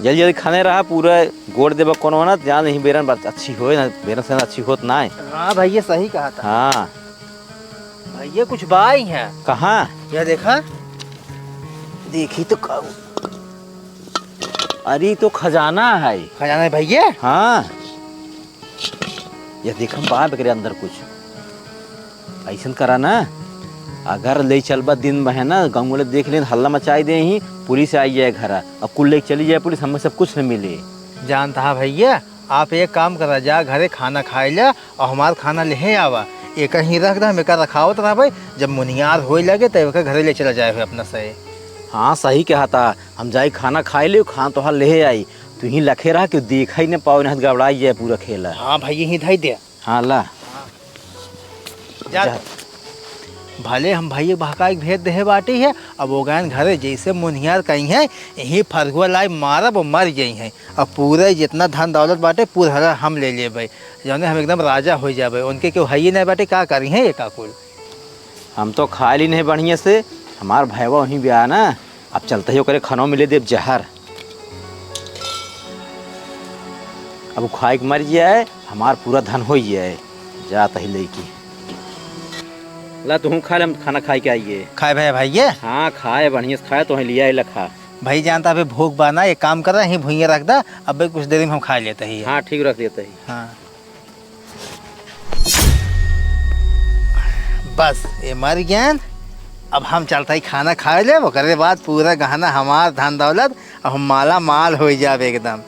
जल्दी जल्दी खाने रहा पूरा गोड़ देबा कोनो ना जान नहीं बेरन बात अच्छी होए ना बेरन से अच्छी होत ना है। हाँ भैया सही कहा था। हाँ भैया कुछ बाई है। कहाँ यह देखा। देखी तो अरे तो खजाना है। खजाना है भैया। हाँ यह देखम बा बकरे अंदर कुछ ऐसा करा ना अगर ले चलबा दिन में है ना गाँव वाले देख ले हल्ला मचाई दे ही पुलिस आई जाए घर अब कुल लेके चली जाए पुलिस हमें सब कुछ न मिले। जानता है भैया आप एक काम करा जा घरे खाना खाए ला और हमार खाना ले आवा एक ही रख दा मेका रखावत रहा भाई जब मुनियार हो लगे तब एक घरे ले चला जाए अपना सही। हाँ सही कहा था हम जाए खाना खाए ले खाना तो ले आई तू ही लखे रहा कि देखा ही न पाओ न गड़बड़ाई जाए पूरा खेला। हाँ भैया ही धाई दे। हाँ ला जा भले हम भैया बहकाई भेज दे बाटी है अब वो गैन घरे जैसे मुनियार कहीं है यही फरगुआ लाई मारब और मर गई हैं अब पूरे जितना धन दौलत बाटे पूरा हम ले ले भाई जौने हम एकदम राजा हो जाए उनके क्यों है नहीं बाटे क्या करी है ये काकुल। हम तो खा ली नहीं बढ़िया से हमार भैया वहीं भी आया ना अब चलते ही करे खानों मिले देव जहर अब खाए के मर जाए हमार पूरा धन हो जाए जाता ही लेके ला तू खा ले हम खाना खाए के आइए। खाए भैया भैया। हाँ खाए बढ़िया से खाए तो लिया लखा भाई जानता अभी भूख बाना एक काम कर रहा है भुइया रख दा अब भाई कुछ देर में हम खा लेते ही। हाँ ठीक रख देते ही। हाँ बस ये मर ज्ञान अब हम चलता ही खाना खा ले वो करे बाद पूरा गहना हमार धन दौलत अब हम माला माल हो जाए एकदम।